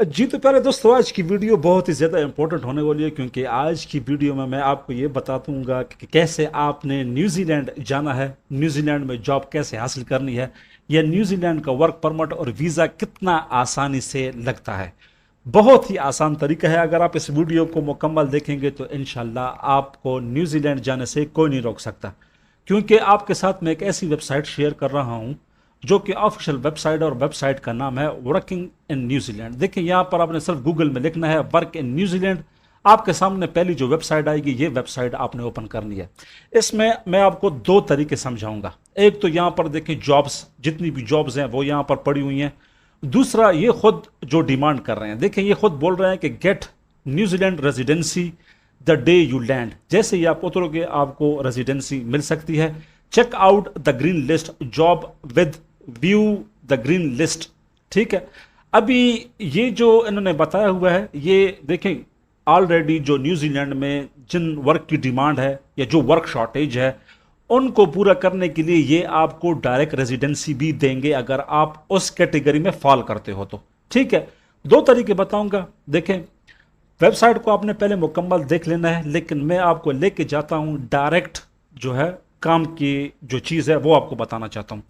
जी तो प्यारे दोस्तों, आज की वीडियो बहुत ही ज़्यादा इंपॉर्टेंट होने वाली है, क्योंकि आज की वीडियो में मैं आपको ये बता दूंगा कि कैसे आपने न्यूजीलैंड जाना है, न्यूजीलैंड में जॉब कैसे हासिल करनी है, या न्यूजीलैंड का वर्क परमिट और वीज़ा कितना आसानी से लगता है। बहुत ही आसान तरीका है। अगर आप इस वीडियो को मुकम्मल देखेंगे तो इंशाल्लाह आपको न्यूजीलैंड जाने से कोई नहीं रोक सकता, क्योंकि आपके साथ मैं एक ऐसी वेबसाइट शेयर कर रहा हूं जो कि ऑफिशियल वेबसाइट, और वेबसाइट का नाम है वर्किंग इन न्यूजीलैंड। देखिए यहाँ पर आपने सिर्फ गूगल में लिखना है वर्क इन न्यूजीलैंड, आपके सामने पहली जो वेबसाइट आएगी ये वेबसाइट आपने ओपन करनी है। इसमें मैं आपको दो तरीके समझाऊंगा। एक तो यहाँ पर देखें जॉब्स, जितनी भी जॉब्स हैं वो यहाँ पर पड़ी हुई हैं। दूसरा ये खुद जो डिमांड कर रहे हैं, देखें ये खुद बोल रहे हैं कि get New Zealand residency the day you land. जैसे ही आप उतरोगे आपको रेजिडेंसी मिल सकती है। Check out the green list job with view the green list. ठीक है, अभी ये जो इन्होंने बताया हुआ है ये देखें, ऑलरेडी जो न्यूजीलैंड में जिन वर्क की डिमांड है या जो वर्क शॉर्टेज है उनको पूरा करने के लिए ये आपको डायरेक्ट रेजिडेंसी भी देंगे, अगर आप उस कैटेगरी में फॉल करते हो तो। ठीक है, दो तरीके बताऊंगा। देखें, वेबसाइट को आपने पहले मुकम्मल देख लेना है, लेकिन मैं आपको लेके जाता हूं डायरेक्ट जो है काम की जो चीज़ है वो आपको बताना चाहता हूं।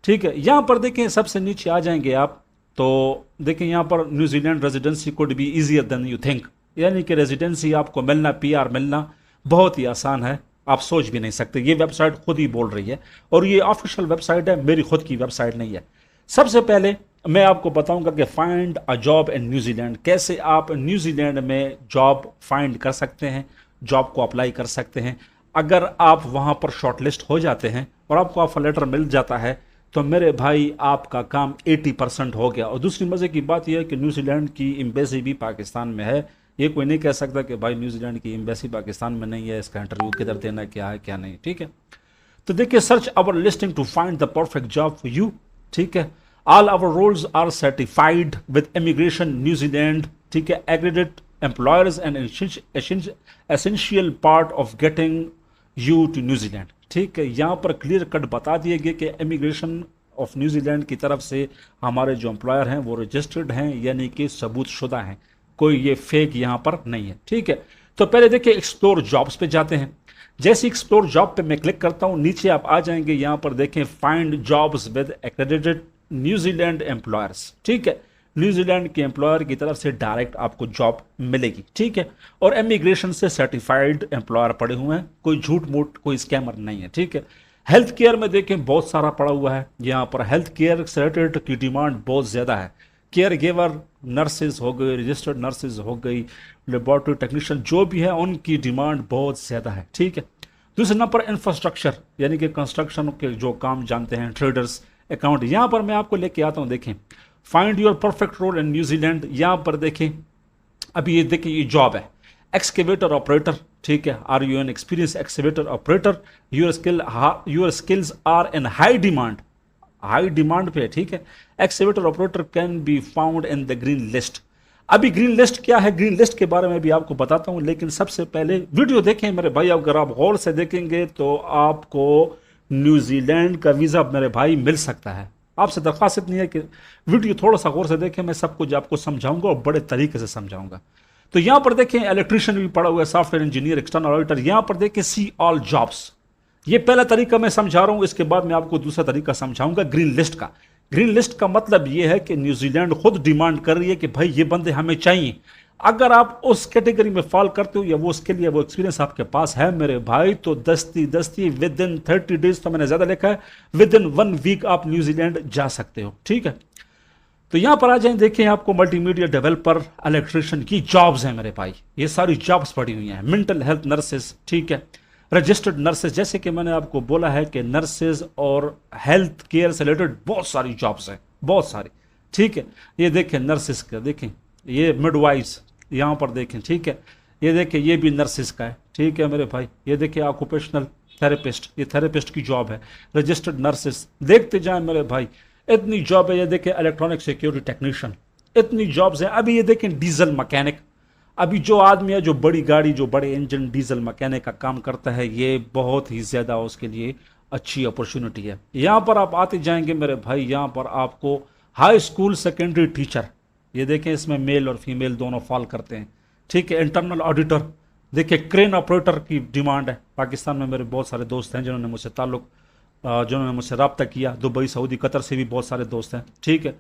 ठीक है, यहां पर देखें सबसे नीचे आ जाएंगे आप तो देखें यहां पर New Zealand residency could be easier than you think, यानी कि रेजिडेंसी आपको मिलना, पीआर मिलना बहुत ही आसान है, आप सोच भी नहीं सकते। ये वेबसाइट खुद ही बोल रही है, और ये ऑफिशियल वेबसाइट है, मेरी खुद की वेबसाइट नहीं है। सबसे पहले मैं आपको बताऊंगा कि find a job in New Zealand, कैसे आप न्यूजीलैंड में जॉब फाइंड कर सकते हैं, जॉब को अप्लाई कर सकते हैं। अगर आप वहां पर शॉर्टलिस्ट हो जाते हैं और आपको ऑफर लेटर मिल जाता है तो मेरे भाई आपका काम 80% हो गया। और दूसरी मजे की बात यह है कि न्यूजीलैंड की एम्बेसी भी पाकिस्तान में है। ये कोई नहीं कह सकता कि भाई न्यूजीलैंड की एम्बेसी पाकिस्तान में नहीं है, इसका इंटरव्यू किधर देना है, क्या है क्या नहीं। ठीक है, तो देखिए search our listing to find the perfect job for you. ठीक है, all our roles are certified with immigration New Zealand. ठीक है, accredited employers and essential part of getting you to New Zealand. ठीक है, यहाँ पर क्लियर कट बता दिए गए कि इमिग्रेशन ऑफ न्यूजीलैंड की तरफ से हमारे जो एम्प्लॉयर हैं वो रजिस्टर्ड हैं, यानी कि सबूतशुदा हैं, कोई ये फेक यहाँ पर नहीं है। ठीक है, तो पहले देखिए एक्सप्लोर जॉब्स पे जाते हैं। जैसे एक्सप्लोर जॉब पे मैं क्लिक करता हूँ, नीचे आप आ जाएंगे, यहाँ पर देखें find jobs with accredited New Zealand employers. ठीक है, न्यूजीलैंड के एम्प्लॉयर की तरफ से डायरेक्ट आपको जॉब मिलेगी। ठीक है, और इमिग्रेशन से सर्टिफाइड एम्प्लॉयर पड़े हुए हैं, कोई झूठ मूठ कोई स्कैमर नहीं है। ठीक है, हेल्थ केयर में देखें बहुत सारा पड़ा हुआ है, यहाँ पर हेल्थ केयर से रिलेटेड की डिमांड बहुत ज़्यादा है। केयर गिवर नर्सेज हो गई, रजिस्टर्ड नर्सेज हो गई, लेबॉर्टरी टेक्नीशियन जो भी है उनकी डिमांड बहुत ज़्यादा है। ठीक है, दूसरे नंबर पर इंफ्रास्ट्रक्चर, यानी कि कंस्ट्रक्शन के जो काम जानते हैं, ट्रेडर्स, अकाउंट। यहाँ पर मैं आपको लेके आता हूँ, देखें find your perfect role in New Zealand. यहाँ पर देखें अभी ये देखें ये जॉब है एक्सकेवेटर ऑपरेटर। ठीक है, are you an experience excavator operator, your skills are in high demand, high demand पे। ठीक है, excavator operator can be found in the green list. अभी ग्रीन लिस्ट क्या है, ग्रीन लिस्ट के बारे में भी आपको बताता हूं, लेकिन सबसे पहले वीडियो देखें मेरे भाई। अगर आप गौर से देखेंगे तो आपको न्यूजीलैंड का वीजा मेरे भाई मिल सकता है। आपसे दरख्वास्त इतनी है कि वीडियो थोड़ा सा गौर से देखें, मैं सब कुछ आपको समझाऊंगा और बड़े तरीके से समझाऊंगा। तो यहां पर देखें इलेक्ट्रिशियन भी पड़ा हुआ है, सॉफ्टवेयर इंजीनियर, एक्सटर्नल ऑडिटर। यहां पर देखें सी ऑल जॉब्स, ये पहला तरीका मैं समझा रहा हूं, इसके बाद मैं आपको दूसरा तरीका समझाऊंगा ग्रीन लिस्ट का। ग्रीन लिस्ट का मतलब यह है कि न्यूजीलैंड खुद डिमांड कर रही है कि भाई ये बंदे हमें चाहिए। अगर आप उस कैटेगरी में फॉल करते हो या वो उसके लिए वो एक्सपीरियंस आपके पास है मेरे भाई, तो दस्ती दस्ती विद इन 30 डेज, तो मैंने ज्यादा लिखा है, विद इन 1 वीक आप न्यूजीलैंड जा सकते हो। ठीक है, तो यहां पर आ जाए, देखें आपको मल्टीमीडिया डेवलपर, इलेक्ट्रिशियन की जॉब्स हैं मेरे भाई, ये सारी जॉब्स पड़ी हुई हैं। मेंटल हेल्थ नर्सेज, ठीक है, रजिस्टर्ड नर्सेज, जैसे कि मैंने आपको बोला है कि नर्सेज और हेल्थ केयर से रिलेटेड बहुत सारी जॉब्स हैं, बहुत सारी। ठीक है, ये देखें नर्सेज का, देखें ये मिडवाइफ्स यहाँ पर देखें। ठीक है, ये देखें ये भी नर्सेज का है। ठीक है मेरे भाई, ये देखिए ऑक्यूपेशनल थेरेपिस्ट, ये थेरेपिस्ट की जॉब है। रजिस्टर्ड नर्सेज, देखते जाएं मेरे भाई, इतनी जॉब है। ये देखें इलेक्ट्रॉनिक सिक्योरिटी टेक्नीशियन, इतनी जॉब्स हैं। अभी ये देखें डीजल मैकेनिक, अभी जो आदमी है जो बड़ी गाड़ी, जो बड़े इंजन, डीजल मैकेनिक का काम करता है, ये बहुत ही ज़्यादा उसके लिए अच्छी अपॉर्चुनिटी है। यहाँ पर आप आते जाएंगे मेरे भाई, यहाँ पर आपको हाई स्कूल सेकेंडरी टीचर, ये देखें, इसमें मेल और फीमेल दोनों फॉल करते हैं। ठीक है, इंटरनल ऑडिटर, देखिए क्रेन ऑपरेटर की डिमांड है। पाकिस्तान में मेरे बहुत सारे दोस्त हैं जिन्होंने मुझसे जिन्होंने मुझसे रब्ता किया, दुबई, सऊदी, कतर से भी बहुत सारे दोस्त हैं। ठीक है,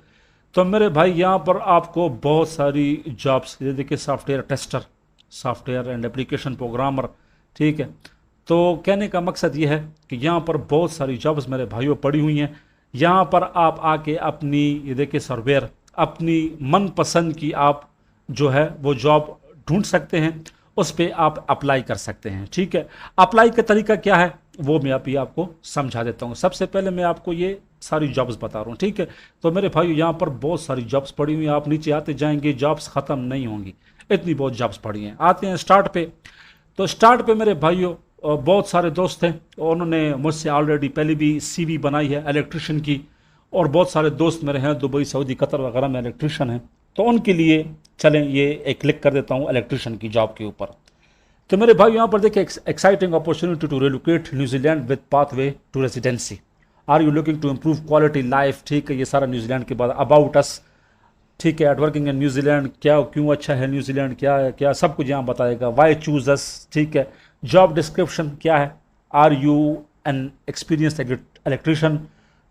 तो मेरे भाई यहाँ पर आपको बहुत सारी जॉब्स, ये देखिए software tester, software and application programmer. ठीक है, तो कहने का मकसद ये है कि यहाँ पर बहुत सारी जॉब्स मेरे भाइयों पड़ी हुई हैं। यहाँ पर आप आके अपनी, ये देखिए सर्वेयर, अपनी मनपसंद की आप जो है वो जॉब ढूंढ सकते हैं, उस पर आप अप्लाई कर सकते हैं। ठीक है, अप्लाई का तरीका क्या है वो मैं अभी आपको समझा देता हूँ। सबसे पहले मैं आपको ये सारी जॉब्स बता रहा हूँ। ठीक है, तो मेरे भाई यहाँ पर बहुत सारी जॉब्स पड़ी हुई हैं, आप नीचे आते जाएंगे जॉब्स ख़त्म नहीं होंगी, इतनी बहुत जॉब्स पड़ी हैं। आते हैं स्टार्ट पे, तो स्टार्ट पे मेरे भाइयों बहुत सारे दोस्त हैं, उन्होंने मुझसे ऑलरेडी पहले भी सीवी बनाई है इलेक्ट्रिशियन की, और बहुत सारे दोस्त मेरे हैं दुबई, सऊदी, कतर वगैरह में इलेक्ट्रिशियन हैं, तो उनके लिए चलें ये एक क्लिक कर देता हूँ इलेक्ट्रिशियन की जॉब के ऊपर। तो मेरे भाई यहाँ पर देखिए, exciting opportunity to relocate New Zealand with pathway to residency, are you looking to improve quality life. ठीक है, ये सारा न्यूजीलैंड के बाद, अबाउट अस, ठीक है, एट वर्किंग इन न्यूजीलैंड, क्या क्यों अच्छा है न्यूजीलैंड, क्या है क्या, सब कुछ यहाँ बताएगा। वाई चूज अस, ठीक है, जॉब डिस्क्रिप्शन क्या है, are you an experience electrician,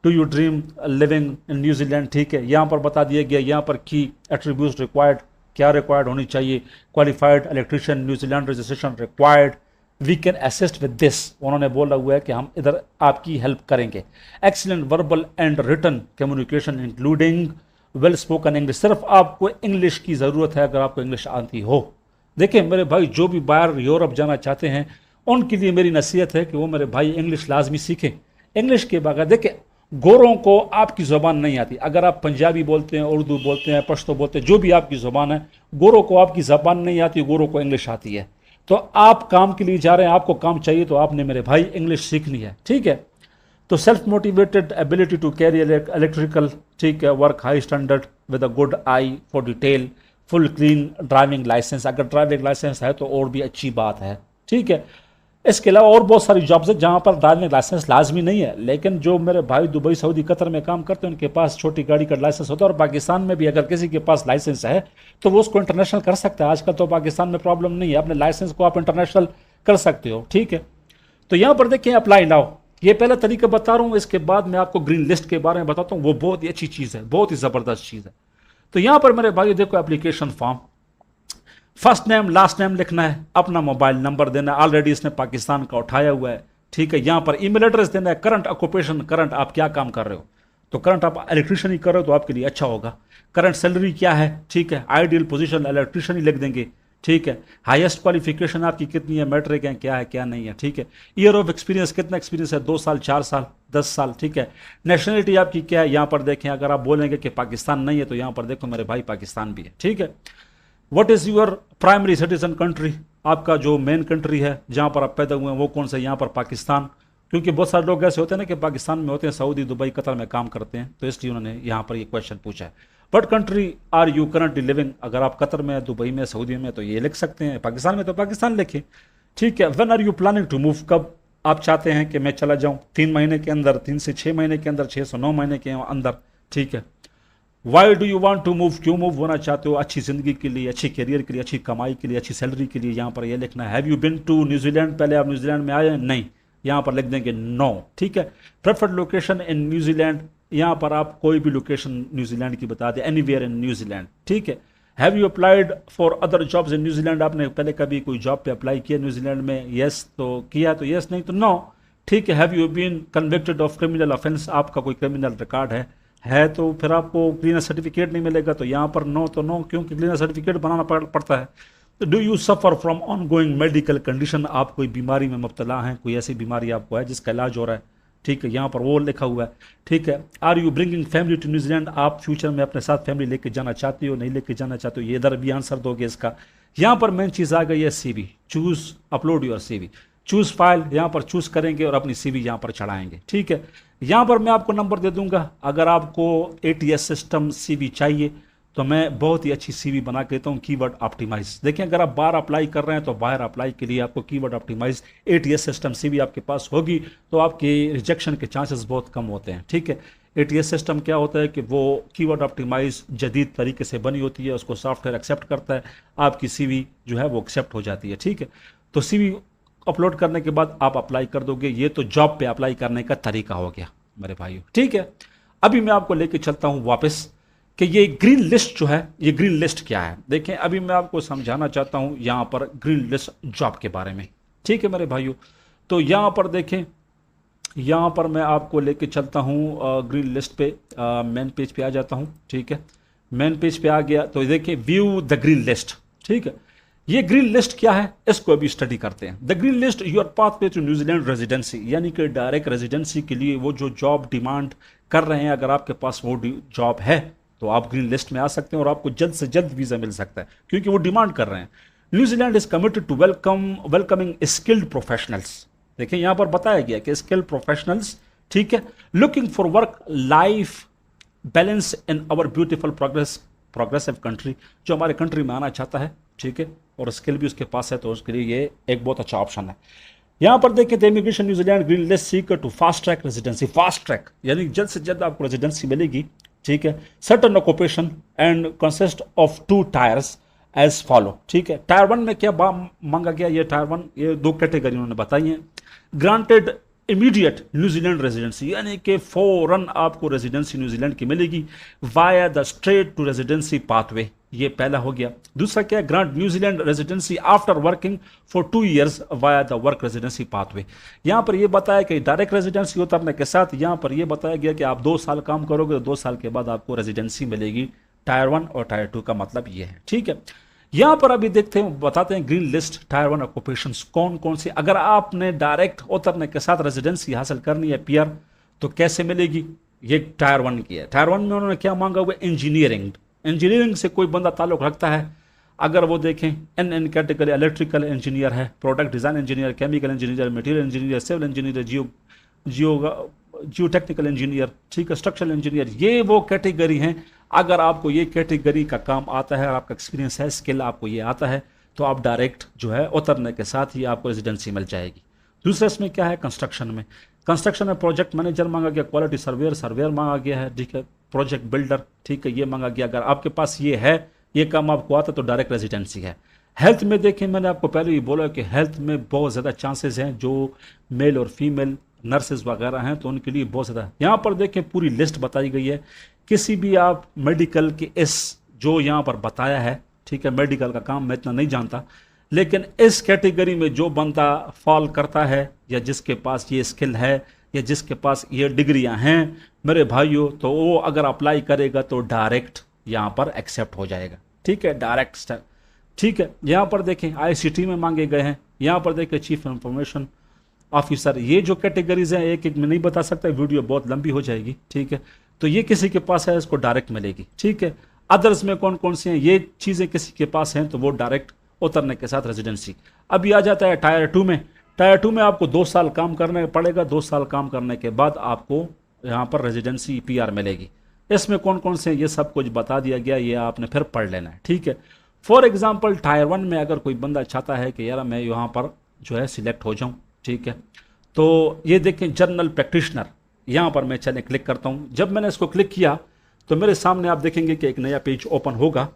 do you dream living in New Zealand. ठीक है, यहाँ पर बता दिया गया, यहाँ पर की एट्रीब्यूट्स रिक्वायर्ड, क्या रिक्वायर्ड होनी चाहिए, qualified electrician, New Zealand registration required, we can assist with this, उन्होंने बोला हुआ है कि हम इधर आपकी हेल्प करेंगे। Excellent verbal and written communication including well spoken English, सिर्फ आपको इंग्लिश की ज़रूरत है अगर आपको इंग्लिश आती हो। देखिए मेरे भाई, जो भी बाहर यूरोप जाना चाहते हैं उनके लिए मेरी नसीहत है कि वो मेरे भाई इंग्लिश लाजमी सीखें। इंग्लिश के बगैर, देखिए गोरों को आपकी ज़ुबान नहीं आती, अगर आप पंजाबी बोलते हैं, उर्दू बोलते हैं, पश्तो बोलते हैं, जो भी आपकी ज़ुबान है, गोरों को आपकी ज़बान नहीं आती, गोरों को इंग्लिश आती है। तो आप काम के लिए जा रहे हैं, आपको काम चाहिए, तो आपने मेरे भाई इंग्लिश सीखनी है। ठीक है, तो self motivated ability to carry electrical, ठीक है, work high standard with a good eye for detail, full clean driving licence, अगर ड्राइविंग लाइसेंस है तो और भी अच्छी बात है। ठीक है, इसके अलावा और बहुत सारी जॉब्स हैं जहाँ पर ड्राइविंग लाइसेंस लाजमी नहीं है, लेकिन जो मेरे भाई दुबई, सऊदी, कतर में काम करते हैं उनके पास छोटी गाड़ी का लाइसेंस होता है। और पाकिस्तान में भी अगर किसी के पास लाइसेंस है तो वो उसको इंटरनेशनल कर सकता है। आजकल तो पाकिस्तान में प्रॉब्लम नहीं है, अपने लाइसेंस को आप इंटरनेशनल कर सकते हो। ठीक है, तो यहाँ पर देखिए अप्लाई नाउ, ये पहला तरीका बता रहा हूँ, इसके बाद मैं आपको ग्रीन लिस्ट के बारे में बताता हूँ, वो बहुत ही अच्छी चीज़ है, बहुत ही ज़बरदस्त चीज़ है। तो यहाँ पर मेरे भाई देखो, application form, first name last name लिखना है, अपना मोबाइल नंबर देना है, ऑलरेडी इसने पाकिस्तान का उठाया हुआ है। ठीक है, यहाँ पर ईमेल एड्रेस देना है, करंट ऑक्यूपेशन, करंट आप क्या काम कर रहे हो, तो करंट आप इलेक्ट्रिशियन ही कर रहे हो तो आपके लिए अच्छा होगा। करंट सैलरी क्या है, ठीक है, आइडियल पोजीशन इलेक्ट्रिशियन ही लिख देंगे। ठीक है, हाईएस्ट क्वालिफिकेशन आपकी कितनी है, मैट्रिक है क्या नहीं है। ठीक है, ईयर ऑफ एक्सपीरियंस, कितना एक्सपीरियंस है, 2 साल, 4 साल, 10 साल। ठीक है, नेशनलिटी आपकी क्या है, यहाँ पर देखें, अगर आप बोलेंगे कि पाकिस्तान नहीं है तो यहाँ पर देखो मेरे भाई पाकिस्तान भी है। ठीक है, what is your primary citizen country, आपका जो मेन कंट्री है जहाँ पर आप पैदा हुए हैं वो कौन सा है, यहाँ पर पाकिस्तान, क्योंकि बहुत सारे लोग ऐसे होते हैं ना कि पाकिस्तान में होते हैं, सऊदी, दुबई, कतर में काम करते हैं, तो इसलिए उन्होंने यहाँ पर ये क्वेश्चन पूछा है। What country are you currently living, अगर आप कतर में, दुबई में, सऊदी में तो ये लिख सकते हैं, पाकिस्तान में तो पाकिस्तान लिखें। ठीक है, when are you planning to move, कब आप चाहते हैं कि मैं चला जाऊँ, 3 महीने के अंदर, 3 से 6 महीने के अंदर, 6 से 9 महीने के अंदर। ठीक है, why do you want to move, क्यों मूव होना चाहते हो, अच्छी ज़िंदगी के लिए, अच्छी करियर के लिए, अच्छी कमाई के लिए, अच्छी सैलरी के लिए, यहाँ पर ये लिखना है। Have you been to New Zealand, पहले आप न्यूजीलैंड में आए हैं, नहीं, यहाँ पर लिख देंगे नो। ठीक है, प्रेफर्ड लोकेशन इन न्यूजीलैंड, यहाँ पर आप कोई भी लोकेशन न्यूजीलैंड की बता दें, एनीवेयर इन न्यूजीलैंड। ठीक है, have you applied for other jobs in New Zealand, आपने पहले कभी कोई जॉब पे अप्लाई किया न्यूजीलैंड में, येस तो किया तो येस, नहीं तो नो। ठीक है, have you been convicted of criminal offence, आपका कोई क्रिमिनल रिकॉर्ड है तो फिर आपको क्लीनर सर्टिफिकेट नहीं मिलेगा, तो यहाँ पर नो तो नो, क्योंकि क्लीनर सर्टिफिकेट बनाना पड़ता है। तो do you suffer from on going medical condition, आप कोई बीमारी में मुब्तला हैं, कोई ऐसी बीमारी आपको है जिसका इलाज हो रहा है। ठीक है, यहाँ पर वो लिखा हुआ है। ठीक है, are you bringing family to New Zealand, आप फ्यूचर में अपने साथ फैमिली लेके जाना चाहते हो, नहीं लेके जाना चाहते हो, ये इधर भी आंसर दोगे इसका। यहाँ पर मेन चीज़ आ गई है CV, choose upload your CV, choose file, यहाँ पर चूज़ करेंगे और अपनी CV यहाँ पर चढ़ाएंगे। ठीक है, यहाँ पर मैं आपको नंबर दे दूंगा, अगर आपको ATS सिस्टम CV चाहिए तो मैं बहुत ही अच्छी CV बना के देता हूँ, कीवर्ड ऑप्टिमाइज। देखिए, अगर आप बाहर अप्लाई कर रहे हैं तो बाहर अप्लाई के लिए आपको keyword optimise ATS system CV आपके पास होगी तो आपके रिजेक्शन के चांसेस बहुत कम होते हैं। ठीक है, एटीएस सिस्टम क्या होता है कि वो कीवर्ड ऑप्टिमाइज जदीद तरीके से बनी होती है, उसको सॉफ्टवेयर एक्सेप्ट करता है, आपकी सीवी जो है वो एक्सेप्ट हो जाती है। ठीक है, तो सीवी अपलोड करने के बाद आप अप्लाई कर दोगे। ये तो जॉब पे अप्लाई करने का तरीका हो गया मेरे भाइयों। ठीक है, अभी मैं आपको लेके चलता हूं वापस कि ये ग्रीन लिस्ट जो है, ये ग्रीन लिस्ट क्या है। देखें, अभी मैं आपको समझाना चाहता हूं यहां पर ग्रीन लिस्ट जॉब के बारे में। ठीक है मेरे भाइयों, तो यहां पर देखें, यहां पर मैं आपको लेके चलता हूं ग्रीन लिस्ट पे, मेन पेज पे आ जाता हूं। ठीक है, मेन पेज पे आ गया तो देखिए व्यू द ग्रीन लिस्ट। ठीक है, ये ग्रीन लिस्ट क्या है इसको अभी स्टडी करते हैं। The green list your pathway to New Zealand residency, यानी कि डायरेक्ट रेजिडेंसी के लिए वो जो जॉब डिमांड कर रहे हैं, अगर आपके पास वो जॉब है तो आप ग्रीन लिस्ट में आ सकते हैं और आपको जल्द से जल्द वीजा मिल सकता है, क्योंकि वो डिमांड कर रहे हैं। New Zealand is committed to welcoming skilled professionals. देखिए यहां पर बताया गया कि स्किल्ड प्रोफेशनल्स, ठीक है, looking for work life balance in our beautiful progressive country, जो हमारे कंट्री में आना चाहता है, ठीक है, और स्किल भी उसके पास है, तो उसके लिए ये एक बहुत अच्छा ऑप्शन है। यहां पर देखें, immigration New Zealand green list seeker to fast track residency. Fast track यानी जल्द से जल्द आपको रेजिडेंसी मिलेगी। ठीक है, certain occupation and consist of 2 tiers as follow. ठीक है, टायर 1 में क्या मांगा गया, ये टायर 1, ये 2 कैटेगरी उन्होंने बताई हैं। ग्रांटेड इमीडिएट न्यूजीलैंड रेजिडेंसी, यानी कि फौरन आपको रेजिडेंसी न्यूजीलैंड की मिलेगी via the straight to residency pathway, ये पहला हो गया। दूसरा क्या है, grant New Zealand residency after working for 2 years via the work residency pathway. यहां पर यह बताया कि डायरेक्ट रेजिडेंसी उतरने के साथ यहां पर यह बताया गया कि आप 2 साल काम करोगे तो 2 साल के बाद आपको रेजिडेंसी मिलेगी। टायर 1 और टायर 2 का मतलब ये है। ठीक है, यहां पर अभी देखते हैं, बताते हैं ग्रीन लिस्ट टायर 1 ऑक्यूपेशंस कौन कौन सी। अगर आपने डायरेक्ट उतरने के साथ रेजिडेंसी हासिल करनी है पीआर, तो कैसे मिलेगी, ये टायर 1 की है। टायर 1 में उन्होंने क्या मांगा हुआ, इंजीनियरिंग से कोई बंदा ताल्लुक रखता है, अगर वो देखें एन कैटेगरी इलेक्ट्रिकल इंजीनियर है, product design engineer, chemical engineer, material engineer, civil engineer, geotechnical engineer, ठीक है, स्ट्रक्चरल इंजीनियर, ये वो कैटेगरी हैं। अगर आपको ये कैटेगरी का काम आता है और आपका एक्सपीरियंस है, स्किल आपको ये आता है, तो आप डायरेक्ट जो है उतरने के साथ ही आपको रेजिडेंसी मिल जाएगी। दूसरा इसमें क्या है, कंस्ट्रक्शन में प्रोजेक्ट मैनेजर मांगा गया, क्वालिटी सर्वेयर मांगा गया है, ठीक है, प्रोजेक्ट बिल्डर, ठीक है, ये मांगा गया। अगर आपके पास ये है, ये काम आपको आता, तो डायरेक्ट रेजिडेंसी है। हेल्थ में देखें, मैंने आपको पहले ही बोला कि हेल्थ में बहुत ज़्यादा चांसेस हैं, जो मेल और फीमेल नर्सेज वगैरह हैं तो उनके लिए बहुत ज़्यादा। यहाँ पर देखें पूरी लिस्ट बताई गई है, किसी भी आप मेडिकल के इस जो यहाँ पर बताया है, ठीक है, मेडिकल का काम मैं इतना नहीं जानता, लेकिन इस कैटेगरी में जो बंदा फॉल करता है या जिसके पास ये स्किल है या जिसके पास ये डिग्रियां हैं मेरे भाइयों, तो वो अगर अप्लाई करेगा तो डायरेक्ट यहाँ पर एक्सेप्ट हो जाएगा। ठीक है, डायरेक्ट स्टेप। ठीक है, यहाँ पर देखें आईसीटी में मांगे गए हैं, यहाँ पर देखें चीफ इंफॉर्मेशन ऑफिसर। ये जो कैटेगरीज हैं एक एक में नहीं बता सकता, वीडियो बहुत लंबी हो जाएगी। ठीक है, तो ये किसी के पास है, इसको डायरेक्ट मिलेगी। ठीक है, अदर्स में कौन कौन सी हैं, ये चीज़ें किसी के पास हैं तो वो डायरेक्ट उतरने के साथ रेजिडेंसी। अभी आ जाता है टायर 2 में। टायर 2 में आपको 2 साल काम करना पड़ेगा, 2 साल काम करने के बाद आपको यहाँ पर रेजिडेंसी पीआर मिलेगी। इसमें कौन कौन से, ये सब कुछ बता दिया गया, ये आपने फिर पढ़ लेना है। ठीक है, फॉर एग्जाम्पल टायर 1 में अगर कोई बंदा चाहता है कि यार मैं यहाँ पर जो है सिलेक्ट हो जाऊँ, ठीक है, तो ये देखें जनरल प्रैक्टिशनर, यहाँ पर मैं चले क्लिक करता हूँ। जब मैंने इसको क्लिक किया तो मेरे सामने आप देखेंगे कि एक नया पेज ओपन होगा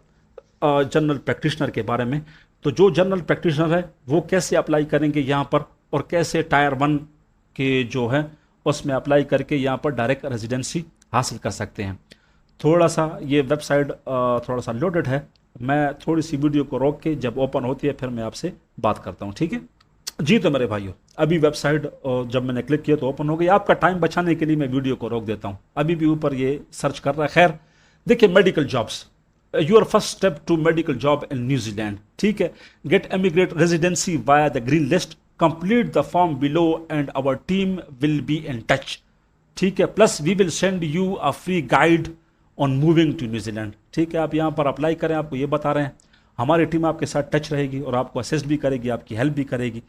जनरल प्रैक्टिशनर के बारे में। तो जो जनरल प्रैक्टिशनर है वो कैसे अप्लाई करेंगे यहाँ पर, और कैसे टायर 1 के जो है उसमें अप्लाई करके यहाँ पर डायरेक्ट रेजिडेंसी हासिल कर सकते हैं। थोड़ा सा ये वेबसाइट थोड़ा सा लोडेड है, मैं थोड़ी सी वीडियो को रोक के जब ओपन होती है फिर मैं आपसे बात करता हूँ। ठीक है जी, तो मेरे भाइयों अभी वेबसाइट जब मैंने क्लिक किया तो ओपन हो गई। आपका टाइम बचाने के लिए मैं वीडियो को रोक देता हूँ, अभी भी ऊपर ये सर्च कर रहा है। खैर देखिए, medical jobs, your first step to medical job in New Zealand. ठीक है, get immigrate residency via the green list, complete the form below and our team will be in touch. ठीक है, plus we will send you a free guide on moving to New Zealand. ठीक है, आप यहाँ पर apply करें, आपको ये बता रहे हैं, हमारी टीम आपके साथ टच रहेगी और आपको असिस्ट भी करेगी, आपकी हेल्प भी करेगी।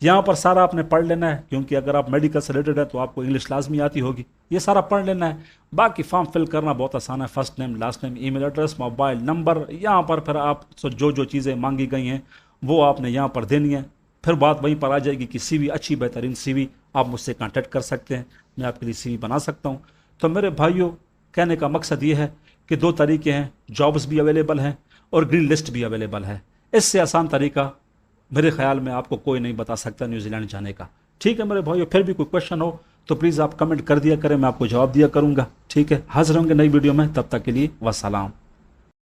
यहाँ पर सारा आपने पढ़ लेना है, क्योंकि अगर आप मेडिकल से रिलेटेड है तो आपको इंग्लिश लाजमी आती होगी, ये सारा पढ़ लेना है। बाकी फॉर्म फिल करना बहुत आसान है, first name, last name, email address, mobile number, यहाँ पर फिर आप जो जो चीज़ें मांगी गई हैं वो आपने यहाँ पर देनी है। फिर बात वहीं पर आ जाएगी कि सीवी, अच्छी बेहतरीन सीवी आप मुझसे कांटेक्ट कर सकते हैं, मैं आपके लिए सीवी बना सकता हूँ। तो मेरे भाइयों, कहने का मकसद ये है कि दो तरीके हैं, जॉब्स भी अवेलेबल हैं और ग्रीन लिस्ट भी अवेलेबल है। इससे आसान तरीका मेरे ख्याल में आपको कोई नहीं बता सकता न्यूजीलैंड जाने का। ठीक है मेरे भाइयों, फिर भी कोई क्वेश्चन हो तो प्लीज़ आप कमेंट कर दिया करें, मैं आपको जवाब दिया करूंगा। ठीक है, हाजिर होंगे नई वीडियो में, तब तक के लिए वस्सलाम।